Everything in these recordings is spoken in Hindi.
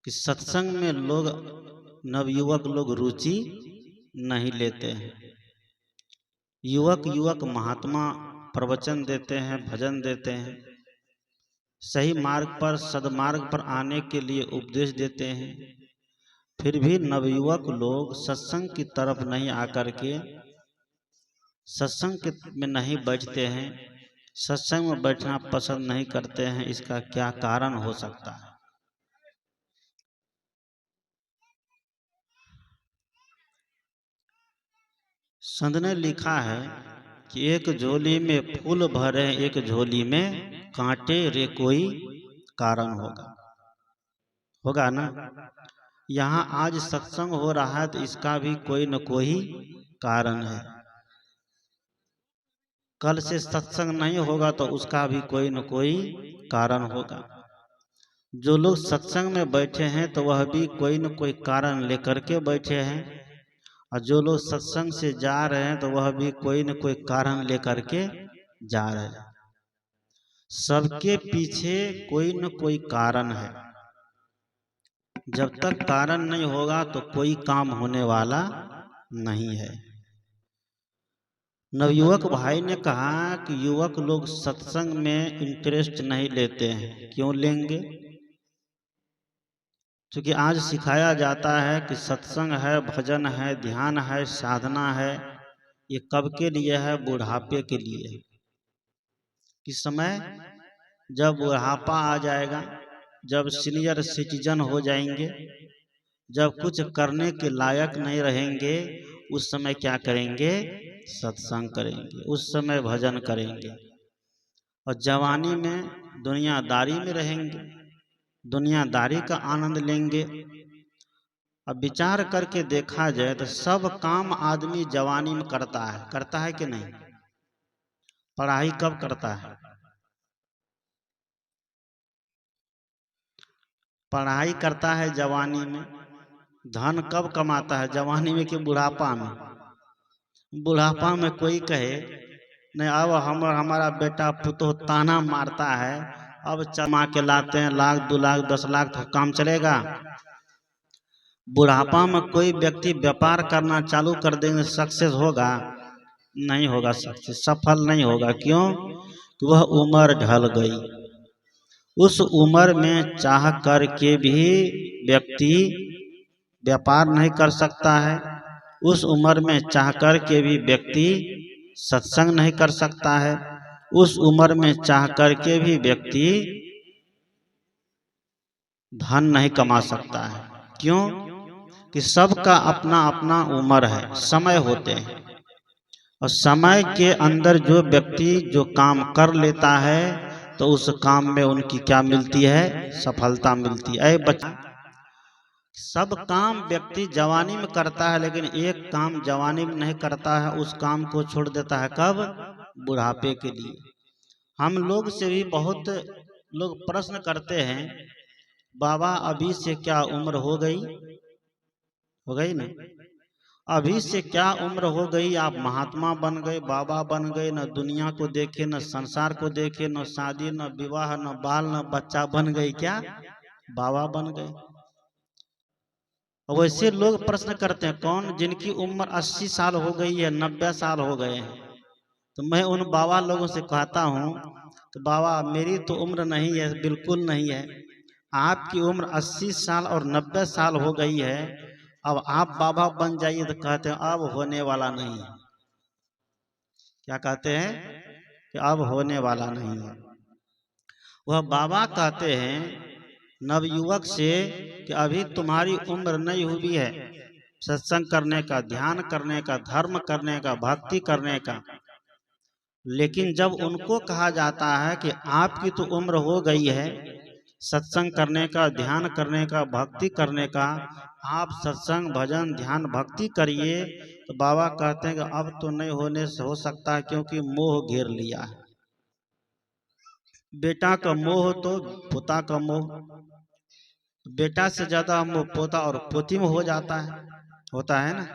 कि सत्संग में लोग नवयुवक लोग रुचि नहीं लेते हैं। युवक युवक महात्मा प्रवचन देते हैं, भजन देते हैं, सही मार्ग पर सदमार्ग पर आने के लिए उपदेश देते हैं, फिर भी नवयुवक लोग सत्संग की तरफ नहीं आकर के सत्संग में नहीं बैठते हैं, सत्संग में बैठना पसंद नहीं करते हैं। इसका क्या कारण हो सकता है? संत ने लिखा है कि एक झोली में फूल भरे, एक झोली में कांटे, रे कोई कारण होगा ना। यहाँ आज सत्संग हो रहा है तो इसका भी कोई न कोई कारण है। कल से सत्संग नहीं होगा तो उसका भी कोई न कोई कारण होगा। जो लोग सत्संग में बैठे हैं तो वह भी कोई न कोई कारण लेकर के बैठे हैं, और जो लोग सत्संग से जा रहे हैं तो वह भी कोई न कोई कारण लेकर के जा रहे हैं। सबके पीछे कोई न कोई कारण है। जब तक कारण नहीं होगा तो कोई काम होने वाला नहीं है। नवयुवक भाई ने कहा कि युवक लोग सत्संग में इंटरेस्ट नहीं लेते हैं। क्यों लेंगे? क्योंकि आज सिखाया जाता है कि सत्संग है, भजन है, ध्यान है, साधना है, ये कब के लिए है? बुढ़ापे के लिए। किस समय? जब बुढ़ापा आ जाएगा, जब सीनियर सिटीजन हो जाएंगे, जब कुछ करने के लायक नहीं रहेंगे, उस समय क्या करेंगे? सत्संग करेंगे, उस समय भजन करेंगे। और जवानी में दुनियादारी में रहेंगे, दुनियादारी का आनंद लेंगे। अब विचार करके देखा जाए तो सब काम आदमी जवानी में करता है कि नहीं? पढ़ाई कब करता है? पढ़ाई करता है जवानी में। धन कब कमाता है? जवानी में कि बुढ़ापा में? बुढ़ापा में कोई कहे नहीं, अब हमारा बेटा पुतोह ताना मारता है, अब चमा के लाते हैं 1 लाख 2 लाख 10 लाख तो काम चलेगा। बुढ़ापा में कोई व्यक्ति व्यापार करना चालू कर देंगे, सक्सेस होगा? नहीं होगा, सक्सेस सफल नहीं होगा। क्यों? वह उम्र ढल गई। उस उम्र में चाह करके भी व्यक्ति व्यापार नहीं कर सकता है। उस उम्र में चाह करके भी व्यक्ति सत्संग नहीं कर सकता है। उस उम्र में चाह करके भी व्यक्ति धन नहीं कमा सकता है। क्यों? कि सबका अपना अपना उम्र है, समय होते हैं, और समय के अंदर जो व्यक्ति जो काम कर लेता है तो उस काम में उनकी क्या मिलती है? सफलता मिलती है। बच्चा सब काम व्यक्ति जवानी में करता है, लेकिन एक काम जवानी में नहीं करता है, उस काम को छोड़ देता है। कब? बुढ़ापे के लिए। हम लोग से भी बहुत लोग प्रश्न करते हैं, बाबा अभी से क्या उम्र हो गई ना? अभी से क्या उम्र हो गई, आप महात्मा बन गए, बाबा बन गए, न दुनिया को देखे, न संसार को देखे, न शादी, न विवाह, न बाल, न बच्चा, बन गए क्या? बाबा बन गए। वैसे लोग प्रश्न करते हैं, कौन जिनकी उम्र 80 साल हो गई है, 90 साल हो गए हैं, तो मैं उन बाबा लोगों से कहता हूँ तो बाबा मेरी तो उम्र नहीं है, बिल्कुल नहीं है। आपकी उम्र 80 साल और 90 साल हो गई है, अब आप बाबा बन जाइए तो कहते हैं अब होने वाला नहीं है। क्या कहते हैं? कि अब होने वाला नहीं है। वह बाबा कहते हैं नवयुवक से कि अभी तुम्हारी उम्र नहीं हुई है सत्संग करने का, ध्यान करने का, धर्म करने का, भक्ति करने का। लेकिन जब उनको कहा जाता है कि आपकी तो उम्र हो गई है सत्संग करने का, ध्यान करने का, भक्ति करने का, आप सत्संग भजन ध्यान भक्ति करिए, तो बाबा कहते हैं कि अब तो नहीं होने से हो सकता है, क्योंकि मोह घेर लिया है। बेटा का मोह तो पोता का मोह, बेटा से ज्यादा मोह पोता और पोती में हो जाता है, होता है ना।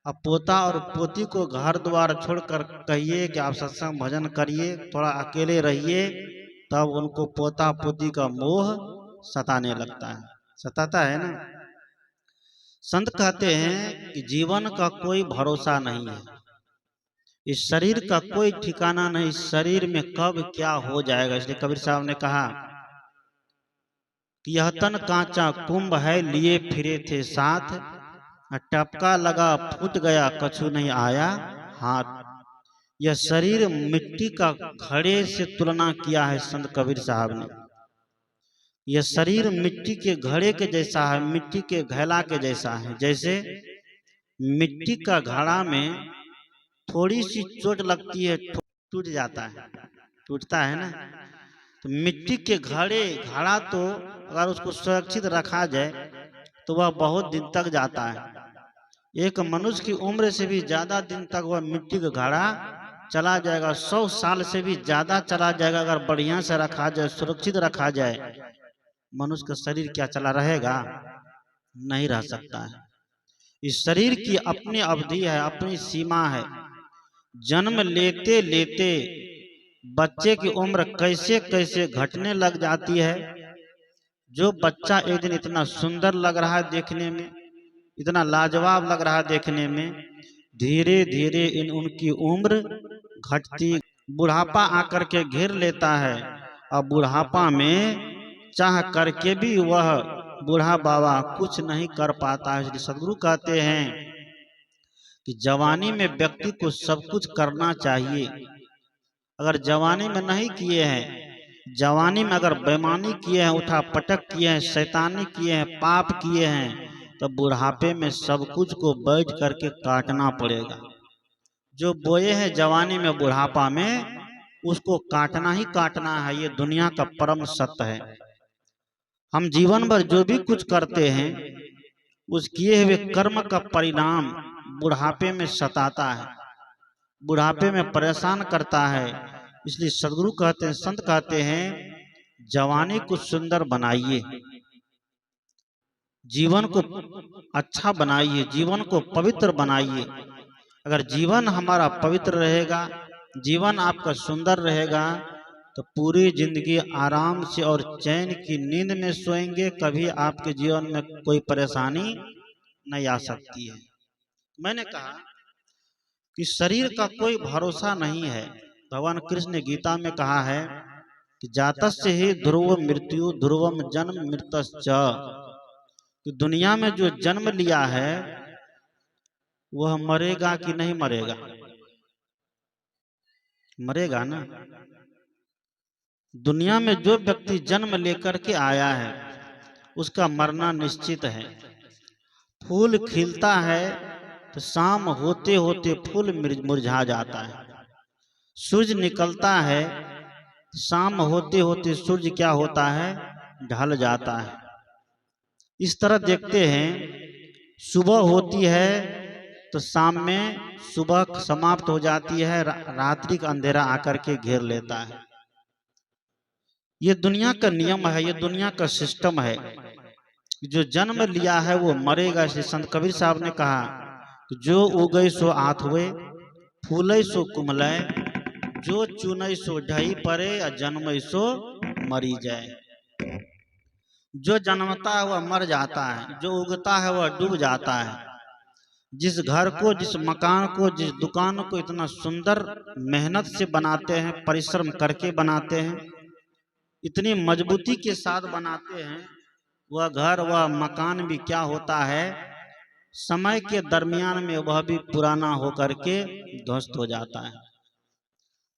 अब पोता और पोती को घर द्वार छोड़कर कहिए कि आप सत्संग भजन करिए, थोड़ा अकेले रहिए, तब उनको पोता पोती का मोह सताने लगता है। सताता है ना। संत कहते हैं कि जीवन का कोई भरोसा नहीं है, इस शरीर का कोई ठिकाना नहीं, इस शरीर में कब क्या हो जाएगा। इसलिए कबीर साहब ने कहा कि यह तन कांचा कुंभ है लिए फिरे थे साथ, टपका लगा फूट गया कछु नहीं आया हाथ। यह शरीर मिट्टी का घड़े से तुलना किया है संत कबीर साहब ने। यह शरीर मिट्टी के घड़े के जैसा है, मिट्टी के घैला के जैसा है। जैसे मिट्टी का घड़ा में थोड़ी सी चोट लगती है टूट जाता है, टूटता है ना। तो मिट्टी के घड़ा तो अगर उसको सुरक्षित रखा जाए तो वह बहुत दिन तक जाता है। एक मनुष्य की उम्र से भी ज्यादा दिन तक वह मिट्टी का घड़ा चला जाएगा, 100 साल से भी ज्यादा चला जाएगा अगर बढ़िया से रखा जाए, सुरक्षित रखा जाए। मनुष्य का शरीर क्या चला रहेगा? नहीं रह सकता है। इस शरीर की अपनी अवधि है, अपनी सीमा है। जन्म लेते लेते बच्चे की उम्र कैसे कैसे घटने लग जाती है। जो बच्चा एक दिन इतना सुंदर लग रहा है देखने में, इतना लाजवाब लग रहा है देखने में, धीरे धीरे उनकी उम्र घटती, बुढ़ापा आकर के घेर लेता है। और बुढ़ापा में चाह करके भी वह बूढ़ा बाबा कुछ नहीं कर पाता है। इसलिए सदगुरु कहते हैं कि जवानी में व्यक्ति को सब कुछ करना चाहिए। अगर जवानी में नहीं किए हैं, जवानी में अगर बेईमानी किए हैं, उठा पटक किए हैं, शैतानी किए हैं, पाप किए हैं, तो बुढ़ापे में सब कुछ को बैठ करके काटना पड़ेगा। जो बोए हैं जवानी में बुढ़ापा में, उसको काटना ही काटना है। ये दुनिया का परम सत्य है। हम जीवन भर जो भी कुछ करते हैं, उस किए हुए कर्म का परिणाम बुढ़ापे में सताता है, बुढ़ापे में परेशान करता है। इसलिए सदगुरु कहते हैं, संत कहते हैं, जवानी को सुंदर बनाइए, जीवन को अच्छा बनाइए, जीवन को पवित्र बनाइए। अगर जीवन हमारा पवित्र रहेगा, जीवन आपका सुंदर रहेगा, तो पूरी जिंदगी आराम से और चैन की नींद में सोएंगे। कभी आपके जीवन में कोई परेशानी नहीं आ सकती है। मैंने कहा कि शरीर का कोई भरोसा नहीं है। भगवान कृष्ण ने गीता में कहा है कि जातस्य ही ध्रुव मृत्यु ध्रुवम जन्म मृतश्च। कि दुनिया में जो जन्म लिया है वह मरेगा कि नहीं मरेगा? मरेगा ना। दुनिया में जो व्यक्ति जन्म लेकर के आया है उसका मरना निश्चित है। फूल खिलता है तो शाम होते होते फूल मुरझा जाता है। सूरज निकलता है, शाम होते होते सूरज क्या होता है? ढल जाता है। इस तरह देखते हैं, सुबह होती है तो शाम में सुबह समाप्त हो जाती है, रात्रि का अंधेरा आकर के घेर लेता है। ये दुनिया का नियम है, ये दुनिया का सिस्टम है। जो जन्म लिया है वो मरेगा। इसलिए संत कबीर साहब ने कहा कि जो उगई सो आठ हुए, फूलै सो कुमलय, जो चुनई सो ढही परे, या जन्मई सो मरी जाए। जो जन्मता है वह मर जाता है, जो उगता है वह डूब जाता है। जिस घर को, जिस मकान को, जिस दुकान को इतना सुंदर मेहनत से बनाते हैं, परिश्रम करके बनाते हैं, इतनी मजबूती के साथ बनाते हैं, वह घर वह मकान भी क्या होता है, समय के दरमियान में वह भी पुराना होकर के ध्वस्त हो जाता है।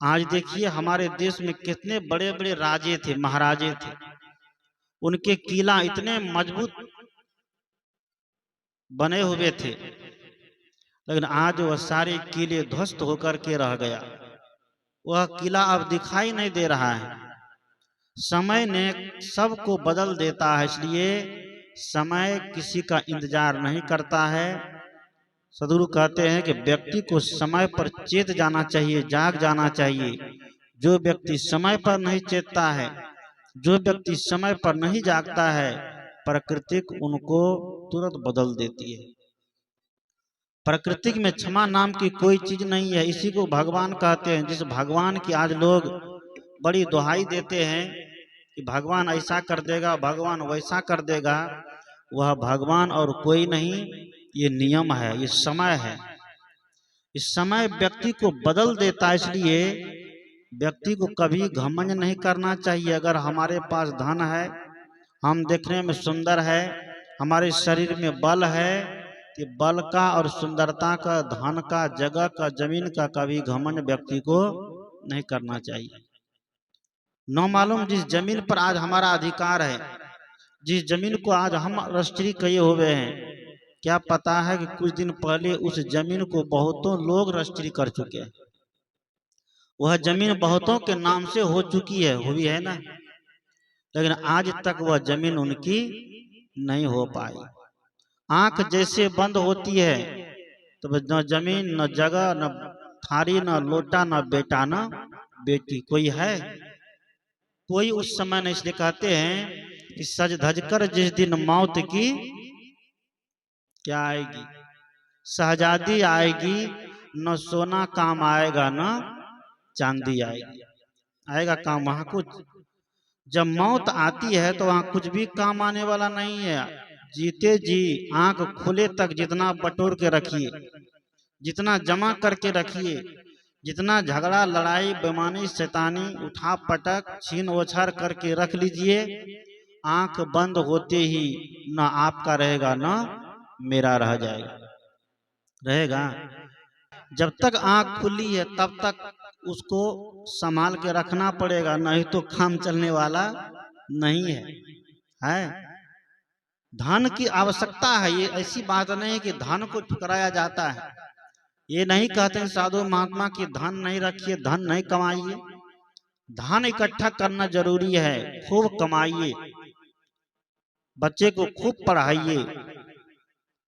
आज देखिए हमारे देश में कितने बड़े बड़े राजे थे, महाराजे थे, उनके किला इतने मजबूत बने हुए थे, लेकिन आज वह सारे किले ध्वस्त होकर के रह गया। वह किला अब दिखाई नहीं दे रहा है। समय ने सबको बदल देता है, इसलिए समय किसी का इंतजार नहीं करता है। सदगुरु कहते हैं कि व्यक्ति को समय पर चेत जाना चाहिए, जाग जाना चाहिए। जो व्यक्ति समय पर नहीं चेतता है, जो व्यक्ति समय पर नहीं जागता है, प्रकृति उनको तुरंत बदल देती है। प्रकृति में क्षमा नाम की कोई चीज नहीं है। इसी को भगवान कहते हैं। जिस भगवान की आज लोग बड़ी दुहाई देते हैं कि भगवान ऐसा कर देगा, भगवान वैसा कर देगा, वह भगवान और कोई नहीं। ये नियम है, ये समय है। इस समय व्यक्ति को बदल देता है, इसलिए व्यक्ति को कभी घमंड नहीं करना चाहिए। अगर हमारे पास धन है, हम देखने में सुंदर है, हमारे शरीर में बल है, कि बल का और सुंदरता का, धन का, जगह का, जमीन का कभी घमंड व्यक्ति को नहीं करना चाहिए। न मालूम जिस जमीन पर आज हमारा अधिकार है, जिस जमीन को आज हम रजिस्ट्री किए हुए हैं, क्या पता है कि कुछ दिन पहले उस जमीन को बहुतों लोग रजिस्ट्री कर चुके हैं। वह जमीन बहुतों के नाम से हो चुकी है, हुई है ना, लेकिन आज तक वह जमीन उनकी नहीं हो पाई। आंख जैसे बंद होती है तो न जमीन, न जगह, न थारी, न लोटा, न बेटा, न बेटी, कोई है? कोई उस समय नहीं। इसलिए कहते हैं कि सज धज कर जिस दिन मौत की क्या आएगी, शहजादी आएगी, न सोना काम आएगा, न चांदी आएगी। आएगा काम वहां कुछ? जब मौत आती है तो वहां कुछ भी काम आने वाला नहीं है। जीते जी आंख खुले तक जितना बटोर के रखिए, जितना जमा करके रखिए, जितना झगड़ा, लड़ाई, बेईमानी, शैतानी, उठा पटक, छीन ओछार करके रख लीजिए। आंख बंद होते ही न आपका रहेगा, न मेरा रह जाएगा, रहेगा। जब तक आंख खुली है तब तक उसको संभाल के रखना पड़ेगा, नहीं तो काम चलने वाला नहीं है। धन की आवश्यकता है, ये ऐसी बात नहीं कि धन को ठुकराया जाता है। ये नहीं कहते हैं साधु महात्मा की धन नहीं रखिए, धन नहीं कमाइए। धन इकट्ठा करना जरूरी है, खूब कमाइए, बच्चे को खूब पढ़ाइए,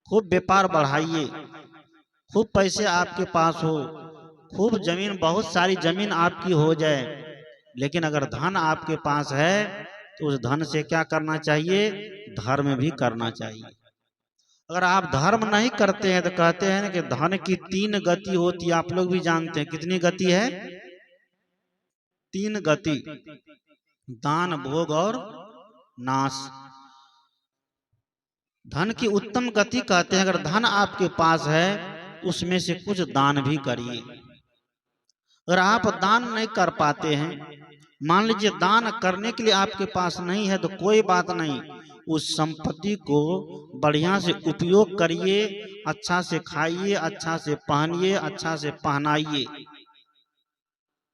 खूब व्यापार बढ़ाइए, खूब पैसे आपके पास हो, खूब जमीन, बहुत सारी जमीन आपकी हो जाए। लेकिन अगर धन आपके पास है तो उस धन से क्या करना चाहिए? धर्म भी करना चाहिए। अगर आप धर्म नहीं करते हैं तो कहते हैं कि धन की 3 गति होती है। आप लोग भी जानते हैं कितनी गति है? 3 गति, दान, भोग और नाश। धन की उत्तम गति कहते हैं, अगर धन आपके पास है उसमें से कुछ दान भी करिए। अगर आप दान नहीं कर पाते हैं, मान लीजिए दान करने के लिए आपके पास नहीं है, तो कोई बात नहीं, उस संपत्ति को बढ़िया से उपयोग करिए, अच्छा से खाइए, अच्छा से पहनिए, अच्छा से पहनाइए।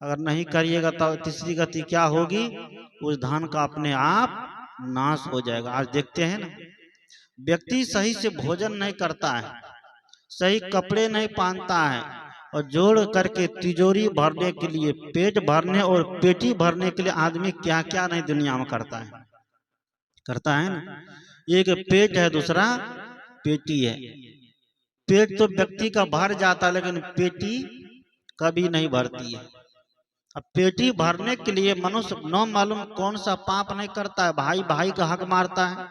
अगर नहीं करिएगा तो तीसरी गति क्या होगी? उस धन का अपने आप नाश हो जाएगा। आज देखते हैं ना, व्यक्ति सही से भोजन नहीं करता है, सही कपड़े नहीं पहनता है, और जोड़ करके तिजोरी भरने के लिए, पेट भरने और पेटी भरने के लिए आदमी क्या क्या नहीं दुनिया में करता है, करता है ना। एक पेट है, दूसरा पेटी है। पेट तो व्यक्ति का भर जाता है, लेकिन पेटी कभी नहीं भरती है। अब पेटी भरने के लिए मनुष्य न मालूम कौन सा पाप नहीं करता है। भाई भाई का हक मारता है,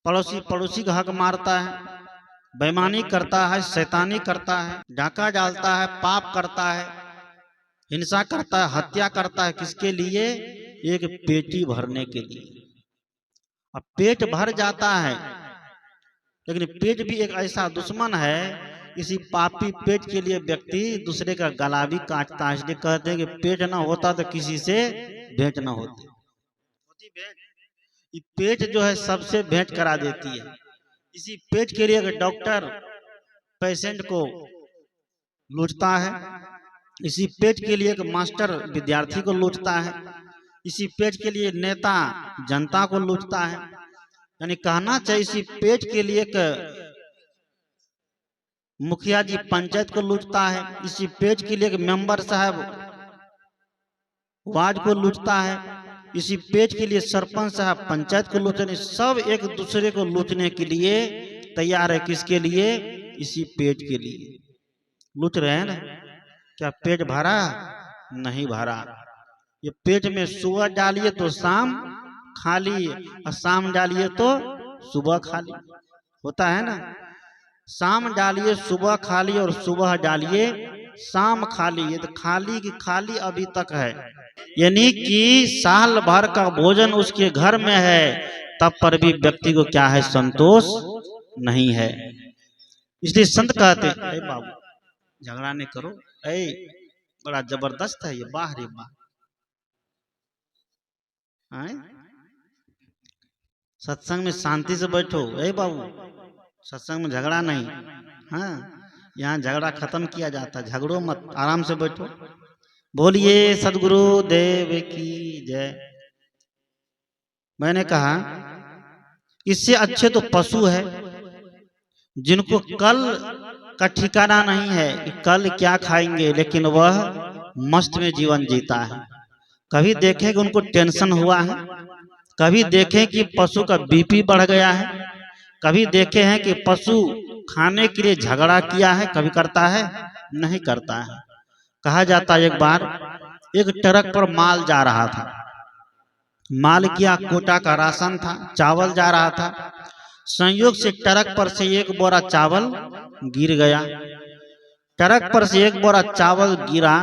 पड़ोसी पड़ोसी का हक मारता है, बेईमानी करता है, शैतानी करता है, डाका डालता है, पाप करता है, हिंसा करता है, हत्या करता है। किसके लिए? एक पेटी भरने के लिए। अब पेट भर जाता है, लेकिन पेट भी एक ऐसा दुश्मन है, इसी पापी पेट के लिए व्यक्ति दूसरे का गला भी काटता है। इसलिए कहते हैं कि पेट ना होता तो किसी से भेंट ना होती। ये पेट जो है सबसे भेंट करा देती है। इसी पेट के लिए डॉक्टर पेशेंट को लूटता है, इसी पेट के लिए एक मास्टर विद्यार्थी को लूटता है, इसी पेट के लिए नेता जनता को लूटता है। यानी कहना चाहिए इसी पेट के लिए एक मुखिया जी पंचायत को लूटता है, इसी पेट के लिए एक मेंबर साहब वार्ड को लूटता है, इसी पेट के लिए सरपंच साहब पंचायत को लूटने। सब एक दूसरे को लूटने के लिए तैयार है। किसके लिए? इसी पेट के लिए लूट रहे हैं ना। क्या पेट भरा? नहीं भरा। ये पेट में सुबह डालिए तो शाम खाली, और शाम डालिए तो सुबह खाली, होता है ना। शाम डालिए सुबह खाली, और सुबह डालिए शाम खाली। ये तो खाली की खाली अभी तक है, यानी कि साल भर का भोजन उसके घर में है, तब पर भी व्यक्ति को क्या है, संतोष नहीं है। इसलिए संत कहते हैं, अरे बाबू झगड़ा नहीं करो, ऐ बड़ा जबरदस्त है ये, वाह रे वाह, सत्संग में शांति से बैठो, ऐ बाबू सत्संग में झगड़ा नहीं, हाँ यहाँ झगड़ा खत्म किया जाता, झगड़ो मत, आराम से बैठो। बोलिए सदगुरु देव की जय। मैंने कहा इससे अच्छे तो पशु है जिनको कल का ठिकाना नहीं है कि कल क्या खाएंगे, लेकिन वह मस्त में जीवन जीता है। कभी देखें कि उनको टेंशन हुआ है, कभी देखें कि पशु का बीपी बढ़ गया है, कभी देखे हैं कि पशु खाने के लिए झगड़ा किया है, कभी करता है, नहीं करता है। कहा जाता है एक बार एक ट्रक पर माल जा रहा था, माल क्या कोटा का राशन था, चावल जा रहा था। संयोग से ट्रक पर से एक बोरा चावल गिर गया। ट्रक पर से एक बोरा चावल गिरा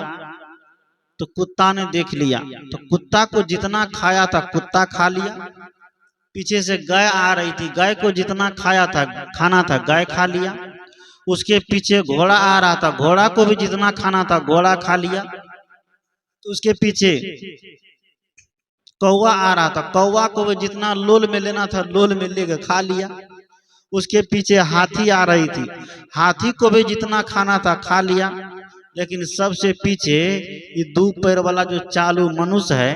तो कुत्ता ने देख लिया, तो कुत्ता को जितना खाया था कुत्ता खा लिया। पीछे से गाय आ रही थी, गाय को जितना खाना था गाय खा लिया। उसके पीछे घोड़ा आ रहा था, घोड़ा को भी जितना खाना था घोड़ा खा लिया। तो उसके पीछे कौवा आ रहा था, कौवा को भी जितना लोल में लेना था लोल में लेकर खा लिया। उसके पीछे हाथी आ रही थी, हाथी को भी जितना खाना था खा लिया। लेकिन सबसे पीछे ये दो पैर वाला जो चालू मनुष्य है,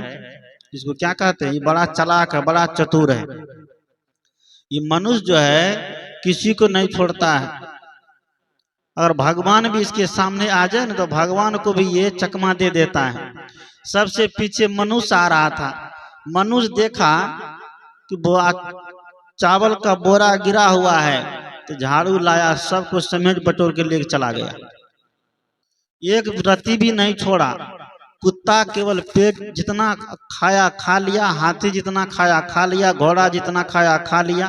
इसको क्या कहते हैं, ये बड़ा चालाक है, बड़ा चतुर है। ये मनुष्य जो है किसी को नहीं छोड़ता है। अगर भगवान भी इसके सामने आ जाए ना तो भगवान को भी ये चकमा दे देता है। सबसे पीछे मनुष्य आ रहा था, मनुष्य देखा कि चावल का बोरा गिरा हुआ है तो झाड़ू लाया, सबको समेट बटोर के लेके चला गया, एक रत्ती भी नहीं छोड़ा। कुत्ता केवल पेट जितना खाया खा लिया, हाथी जितना खाया खा लिया, घोड़ा जितना खाया खा लिया,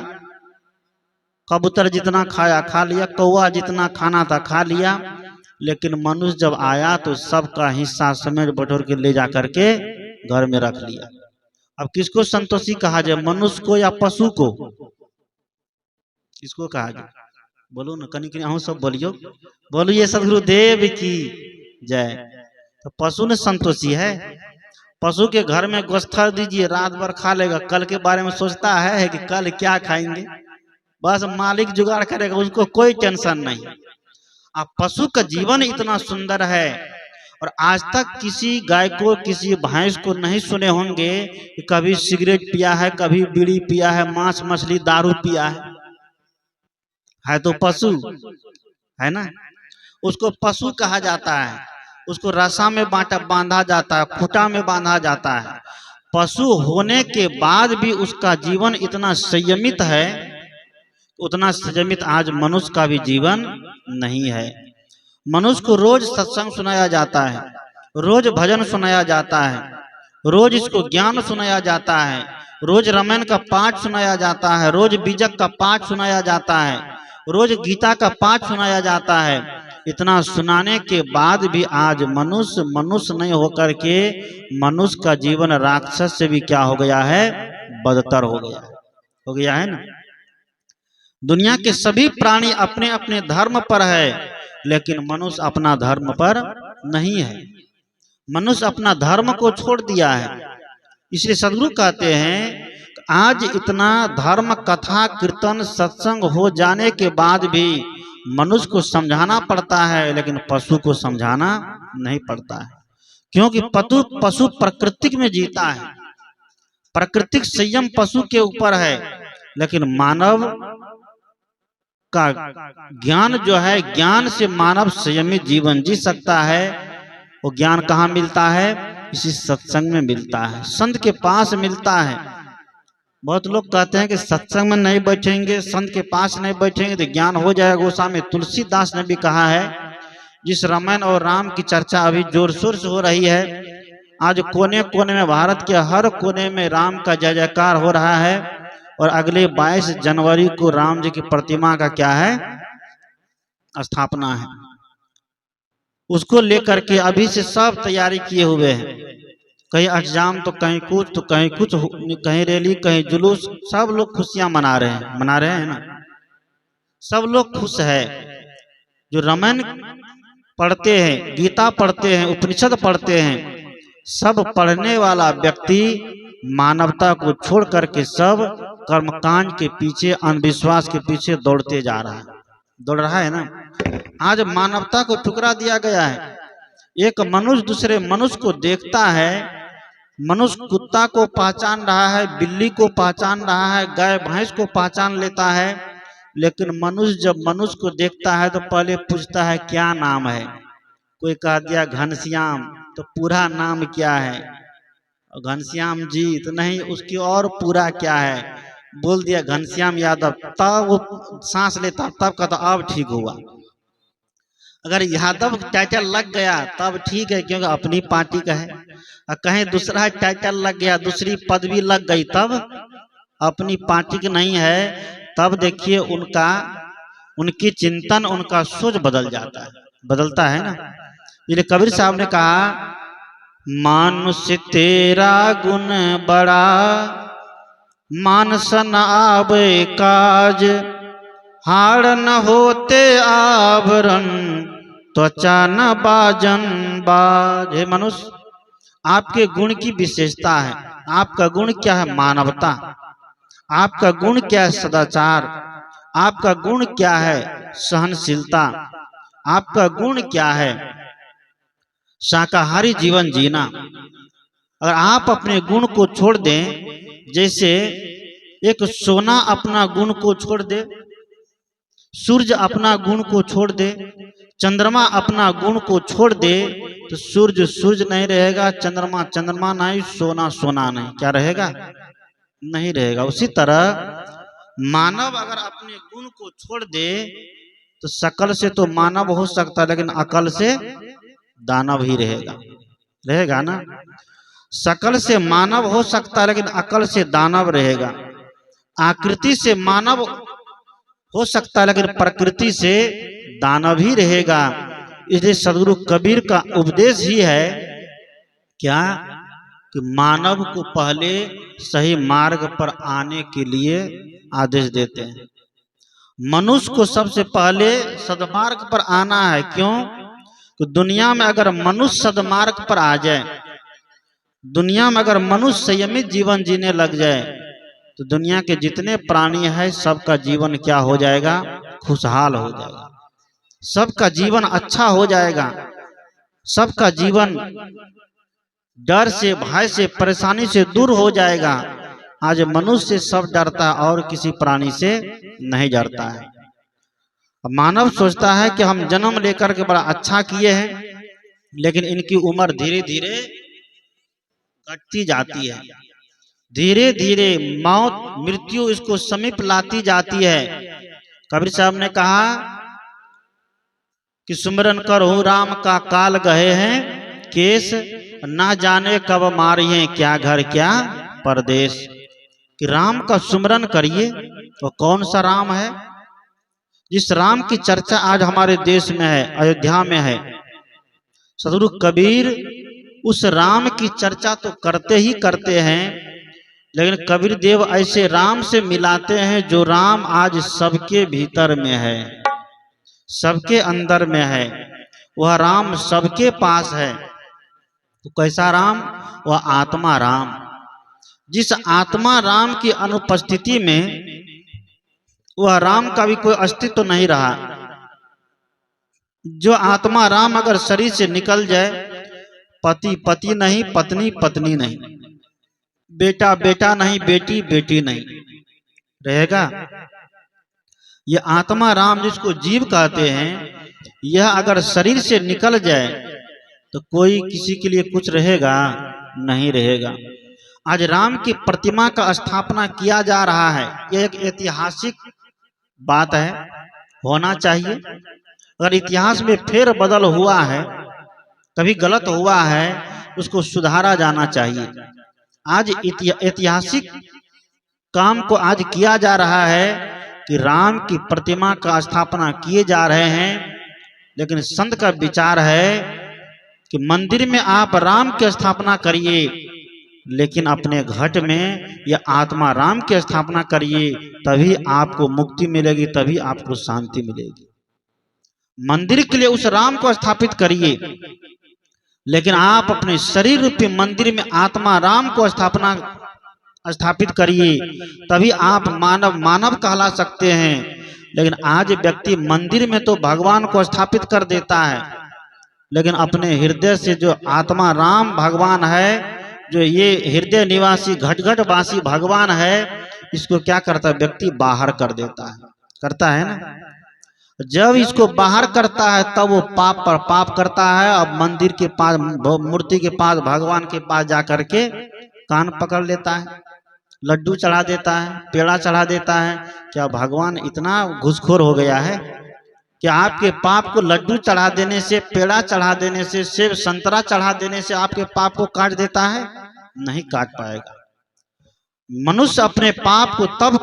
कबूतर जितना खाया खा लिया, कौवा जितना खाना था खा लिया। लेकिन मनुष्य जब आया तो सबका हिस्सा समेट बटोर के ले जा करके घर में रख लिया। अब किसको संतोषी कहा जाए, मनुष्य को या पशु को? किसको कहा जाए, बोलो ना, कनी कनी अहूँ सब बोलियो, बोलिए सदगुरु देव की जय। तो पशु ने संतोषी है। पशु के घर में गोश्त दीजिए, रात भर खा लेगा, कल के बारे में सोचता है कि कल क्या खाएंगे, बस मालिक जुगाड़ करेगा, उसको कोई टेंशन नहीं। अब पशु का जीवन इतना सुंदर है, और आज तक किसी गाय को किसी भैंस को नहीं सुने होंगे कि कभी सिगरेट पिया है, कभी बीड़ी पिया है, मांस मछली दारू पिया है तो पशु है ना। उसको पशु कहा जाता है, उसको रसा में बांधा जाता है, खूंटा में बांधा जाता है। पशु होने के बाद भी उसका जीवन इतना संयमित है, उतना संयमित आज मनुष्य का भी जीवन नहीं है। मनुष्य को रोज सत्संग सुनाया जाता है, रोज भजन सुनाया जाता है, रोज इसको ज्ञान सुनाया जाता है, रोज रामायण का पाठ सुनाया जाता है, रोज बीजक का पाठ सुनाया जाता है, रोज गीता का पाठ सुनाया जाता है। इतना सुनाने के बाद भी आज मनुष्य मनुष्य नहीं होकर के मनुष्य का जीवन राक्षस से भी क्या हो गया है, बदतर हो गया है ना। दुनिया के सभी प्राणी अपने अपने धर्म पर है, लेकिन मनुष्य अपना धर्म पर नहीं है। मनुष्य अपना धर्म को छोड़ दिया है। इसलिए सदगुरु कहते हैं आज इतना धर्म कथा कीर्तन सत्संग हो जाने के बाद भी मनुष्य को समझाना पड़ता है, लेकिन पशु को समझाना नहीं पड़ता है। क्योंकि पशु प्रकृति में जीता है, प्राकृतिक संयम पशु के ऊपर है, लेकिन मानव का ज्ञान जो है, ज्ञान से मानव संयमित जीवन जी सकता है। वो ज्ञान कहाँ मिलता है, इसी सत्संग में मिलता है, संत के पास मिलता है। बहुत लोग कहते हैं कि सत्संग में नहीं बैठेंगे, संत के पास नहीं बैठेंगे तो ज्ञान हो जाएगा। गोस्वामी तुलसीदास ने भी कहा है, जिस रामायण और राम की चर्चा अभी जोर शोर से हो रही है, आज कोने कोने में, भारत के हर कोने में राम का जय जयकार हो रहा है। और अगले 22 जनवरी को राम जी की प्रतिमा का क्या है, स्थापना है। उसको लेकर के अभी से सब तैयारी किए हुए हैं। कहीं अष्टजाम तो कहीं कुछ, तो कहीं कुछ, कहीं रैली, कहीं जुलूस, सब लोग खुशियां मना रहे हैं ना। सब लोग खुश है। जो रामायण पढ़ते हैं, गीता पढ़ते हैं, उपनिषद पढ़ते हैं, सब पढ़ने वाला व्यक्ति मानवता को छोड़ करके सब कर्मकांड के पीछे, अंधविश्वास के पीछे दौड़ रहा है ना। आज मानवता को ठुकरा दिया गया है। एक मनुष्य दूसरे मनुष्य को देखता है, मनुष्य कुत्ता को पहचान रहा है, बिल्ली को पहचान रहा है, गाय भैंस को पहचान लेता है, लेकिन मनुष्य जब मनुष्य को देखता है तो पहले पूछता है क्या नाम है। कोई कह दिया घनश्याम, तो पूरा नाम क्या है? घनश्याम जी तो नहीं, उसकी और पूरा क्या है, बोल दिया घनश्याम यादव, तब वो सांस लेता, तब कहता अब ठीक हुआ। अगर यादव टाइटल लग गया तब ठीक है, क्योंकि अपनी पार्टी का है। और कहीं दूसरा टाइटल लग गया, दूसरी पदवी लग गई, तब अपनी पार्टी की नहीं है, तब देखिए उनकी चिंतन, उनका सोच बदलता है ना। इसलिए कबीर साहब ने कहा, मानुष तेरा गुण बड़ा, मानस न आवे काज, हाड़ न होते आवरण, त्वचा न बाजन बाज। हे मनुष्य, आपके गुण की विशेषता है। आपका गुण क्या है? मानवता। आपका गुण क्या है? सदाचार। आपका गुण क्या है? सहनशीलता। आपका गुण क्या है? शाकाहारी जीवन जीना। अगर आप अपने गुण को छोड़ दें, जैसे एक सोना अपना गुण को छोड़ दे, सूर्य अपना गुण को छोड़ दे, चंद्रमा अपना गुण को छोड़ दे, तो सूर्य सूर्य नहीं रहेगा, चंद्रमा चंद्रमा नहीं, सोना सोना नहीं, क्या रहेगा? नहीं रहेगा। उसी तरह मानव अगर अपने गुण को छोड़ दे तो शकल से तो मानव हो सकता है, लेकिन अकल से दानव ही रहेगा ना। शकल से मानव हो सकता है, लेकिन अकल से दानव रहेगा। आकृति से मानव हो सकता है, लेकिन प्रकृति से दानव ही रहेगा। इसलिए सदगुरु कबीर का उपदेश ही है क्या, कि मानव को पहले सही मार्ग पर आने के लिए आदेश देते हैं। मनुष्य को सबसे पहले सदमार्ग पर आना है। क्यों? कि दुनिया में अगर मनुष्य सदमार्ग पर आ जाए, दुनिया में अगर मनुष्य संयमित जीवन जीने लग जाए, तो दुनिया के जितने प्राणी हैं सबका जीवन क्या हो जाएगा? खुशहाल हो जाएगा। सबका जीवन अच्छा हो जाएगा। सबका जीवन डर से, भय से, परेशानी से दूर हो जाएगा। आज मनुष्य से सब डरता है और किसी प्राणी से नहीं डरता है। मानव सोचता है कि हम जन्म लेकर के बड़ा अच्छा किए हैं, लेकिन इनकी उम्र धीरे धीरे घटती जाती है। धीरे धीरे मौत, मृत्यु इसको समीप लाती जाती है। कबीर साहब ने कहा कि सुमरन करो राम का काल गए हैं केस, ना जाने कब मारिए क्या घर क्या परदेश। कि राम का सुमरन करिए। वो कौन सा राम है? जिस राम की चर्चा आज हमारे देश में है, अयोध्या में है। सदगुरु कबीर उस राम की चर्चा तो करते ही करते हैं, लेकिन कबीर देव ऐसे राम से मिलाते हैं जो राम आज सबके भीतर में है, सबके अंदर में है। वह राम सबके पास है। तो कैसा राम? वह आत्मा राम। जिस आत्मा राम की अनुपस्थिति में वह राम का भी कोई अस्तित्व तो नहीं रहा। जो आत्मा राम अगर शरीर से निकल जाए, पति पति नहीं, पत्नी पत्नी नहीं, बेटा बेटा नहीं, बेटी बेटी नहीं रहेगा। यह आत्मा राम जिसको जीव कहते हैं, यह अगर शरीर से निकल जाए तो कोई किसी के लिए कुछ रहेगा? नहीं रहेगा। आज राम की प्रतिमा का स्थापना किया जा रहा है। यह एक ऐतिहासिक बात है, होना चाहिए। अगर इतिहास में फेर बदल हुआ है, कभी गलत हुआ है, उसको सुधारा जाना चाहिए। आज ऐतिहासिक काम को आज किया जा रहा है कि राम की प्रतिमा का स्थापना किए जा रहे हैं, लेकिन संत का विचार है कि मंदिर में आप राम की स्थापना करिए, लेकिन अपने घट में या आत्मा राम की स्थापना करिए, तभी आपको मुक्ति मिलेगी, तभी आपको शांति मिलेगी। मंदिर के लिए उस राम को स्थापित करिए, लेकिन आप अपने शरीर रूपी मंदिर में आत्मा राम को स्थापित करिए, तभी आप मानव कहला सकते हैं। लेकिन आज व्यक्ति मंदिर में तो भगवान को स्थापित कर देता है, लेकिन अपने हृदय से जो आत्मा राम भगवान है, जो ये हृदय निवासी घट घट वासी भगवान है, इसको क्या करता है व्यक्ति? बाहर कर देता है, करता है ना। जब इसको बाहर करता है तब वो पाप पर पाप करता है। अब मंदिर के पास, मूर्ति के पास, भगवान के पास जाकर के कान पकड़ लेता है, लड्डू चढ़ा देता है, पेड़ा चढ़ा देता है। क्या भगवान इतना घुसखोर हो गया है कि आपके पाप को लड्डू चढ़ा देने से, पेड़ा चढ़ा देने से, सेब संतरा चढ़ा देने से आपके पाप को काट देता है? नहीं काट पाएगा। मनुष्य अपने पाप को तब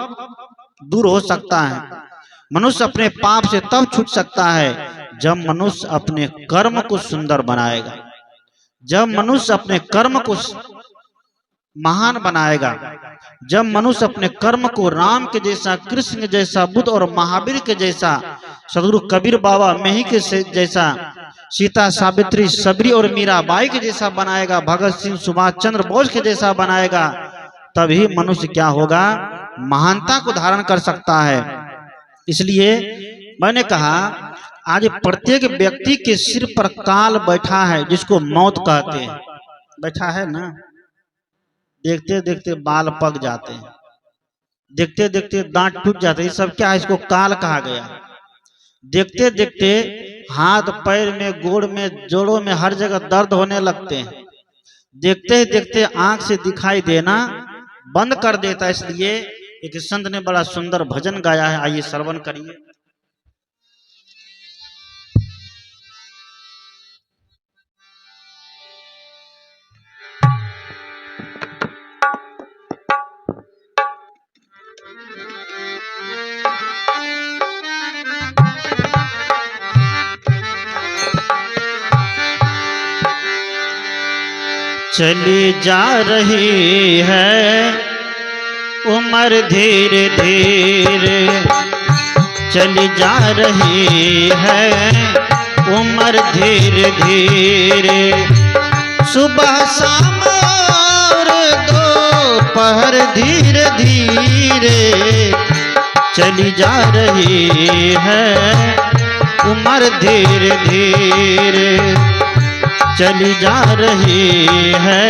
दूर हो सकता है, मनुष्य अपने पाप से तब छूट सकता है जब मनुष्य अपने कर्म को सुंदर बनाएगा, जब मनुष्य अपने कर्म को महान बनाएगा, जब मनुष्य अपने कर्म को राम के जैसा, कृष्ण के जैसा, बुद्ध और महावीर के जैसा, सदगुरु कबीर बाबा मेही के जैसा, सीता सावित्री सबरी और मीराबाई के जैसा बनाएगा, भगत सिंह सुभाष चंद्र बोस के जैसा बनाएगा, तभी मनुष्य क्या होगा? महानता को धारण कर सकता है। इसलिए मैंने कहा आज प्रत्येक व्यक्ति के सिर पर काल बैठा है, जिसको मौत कहते हैं, बैठा है ना। देखते देखते बाल पक जाते हैं, देखते देखते दांत टूट जाते हैं, ये सब क्या है? इसको काल कहा गया। देखते देखते हाथ पैर में, गोड़ में, जोड़ों में, हर जगह दर्द होने लगते हैं। देखते देखते आंख से दिखाई देना बंद कर देता है। इसलिए एक संत ने बड़ा सुंदर भजन गाया है, आइए श्रवण करिए। चली जा रही है उम्र धीरे धीरे, चली जा रही है उम्र धीरे धीरे, सुबह शाम और दोपहर धीरे धीरे, चली जा रही है उम्र धीरे धीरे, चली जा रही है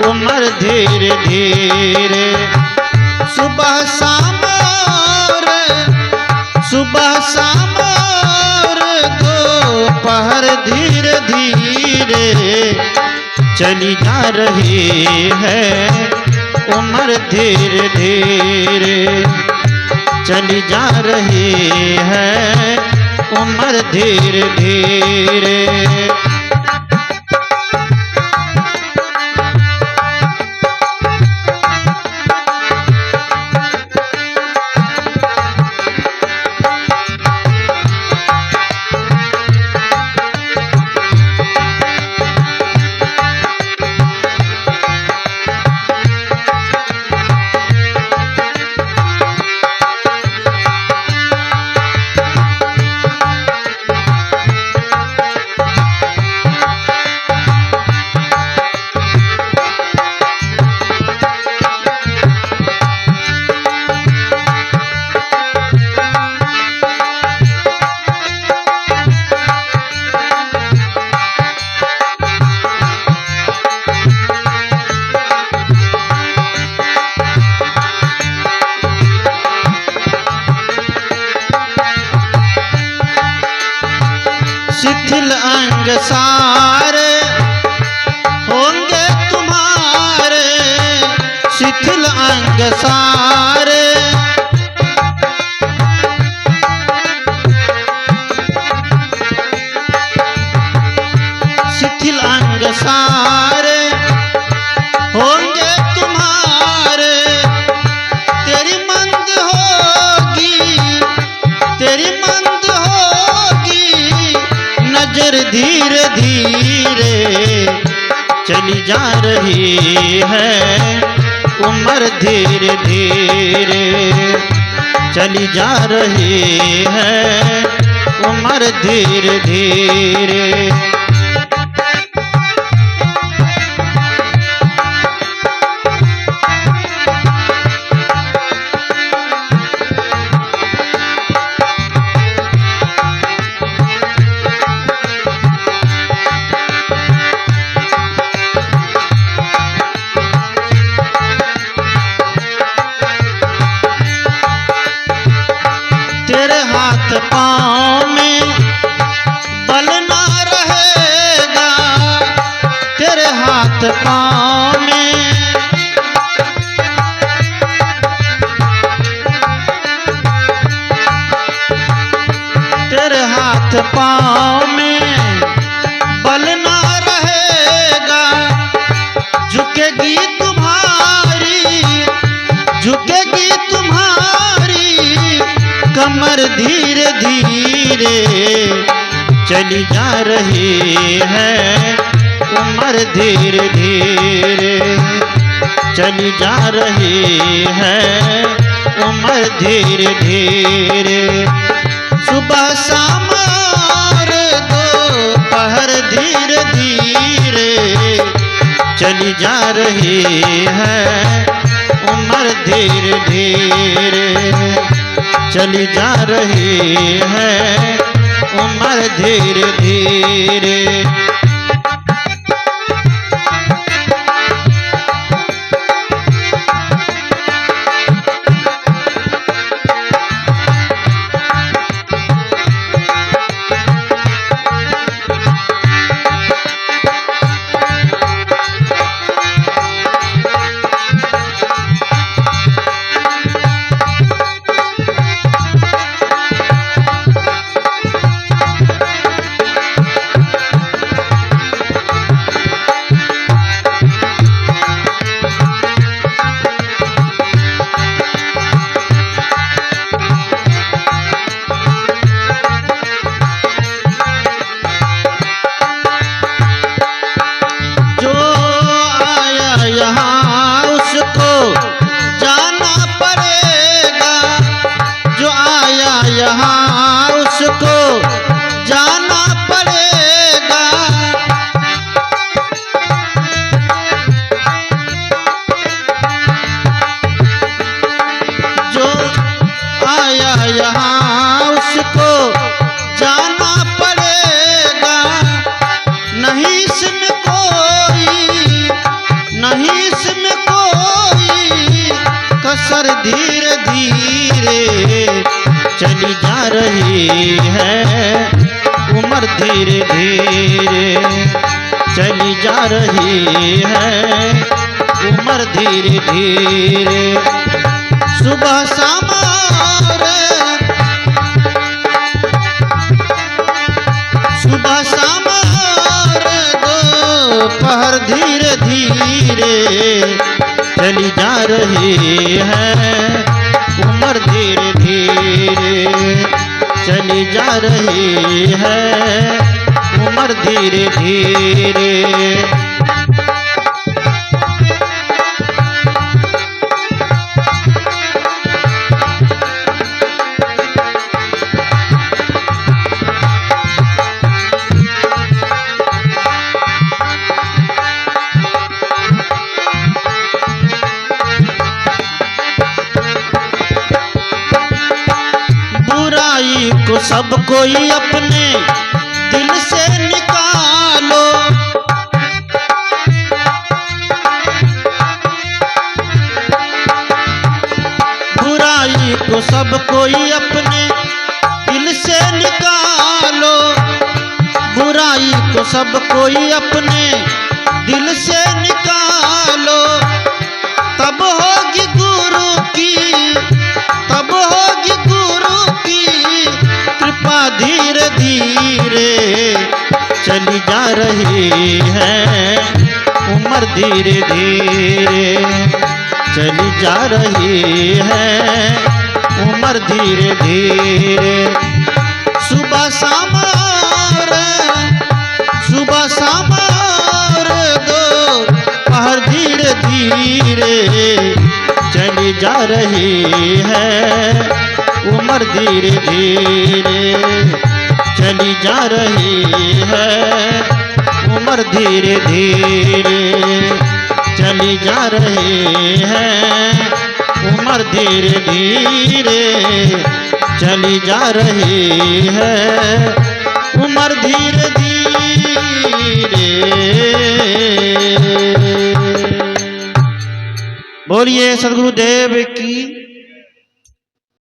उम्र धीरे धीरे, सुबह शाम और दोपहर धीरे धीरे, चली जा रही है उम्र धीरे धीरे, चली जा रही है उम्र धीरे धीरे। शिथिल अंग सारे होंगे तुम्हारे, शिथिल अंग सारे, शिथिल अंग सारे होंगे तुम्हारे, तेरी मंद होगी, तेरी मंद होगी नजर धीरे धीरे चली जा रही है, उम्र धीरे धीरे चली जा रही है, उम्र धीरे धीरे। तेरे हाथ पाँव में बल ना रहेगा, तेरे हाथ पाँव में तेरे हाथ पाँव में बल ना रहेगा, झुकेगी तुम्हारी, झुकेगी तुम्हारी कमर धीरे धीरे चली जा रही है, उम्र धीरे धीरे चली जा रही है, उम्र धीरे धीरे। सुबह शाम और दोपहर धीरे धीरे चली जा रही है, उम्र धीरे धीरे चली जा रही है, उम्र धीरे धीरे। यहाँ उसको जाना पड़ेगा, जो आया यहाँ उसको जाना पड़ेगा। नहीं इसमें कोई, नहीं इसमें कोई कसर, धीरे धीरे चली जा रही है, उम्र धीरे धीरे चली जा रही है, उम्र धीरे धीरे। सुबह शाम सुबह शाम दोपहर धीरे धीरे चली जा रही है, उम्र धीरे धीरे चली जा रही है, उम्र धीरे धीरे। बुराई को सब कोई अपने दिल से निकालो, बुराई को सब कोई अपने दिल से निकालो, बुराई को सब कोई अपने दिल से निकालो। तब होगी गुरु की, तब होगी गुरु की कृपा, धीरे धीरे चली जा रही है, उम्र धीरे धीरे चली जा रही है, उम्र धीरे धीरे। सुबह शाम सुबह शाम और दोपहर धीरे धीरे चली जा रही है, उम्र धीरे धीरे चली जा रही है, उम्र धीरे धीरे चली जा रही है, उम्र धीरे धीरे चली जा रही है, उम्र धीरे धीरे। बोलिए सद्गुरुदेव की।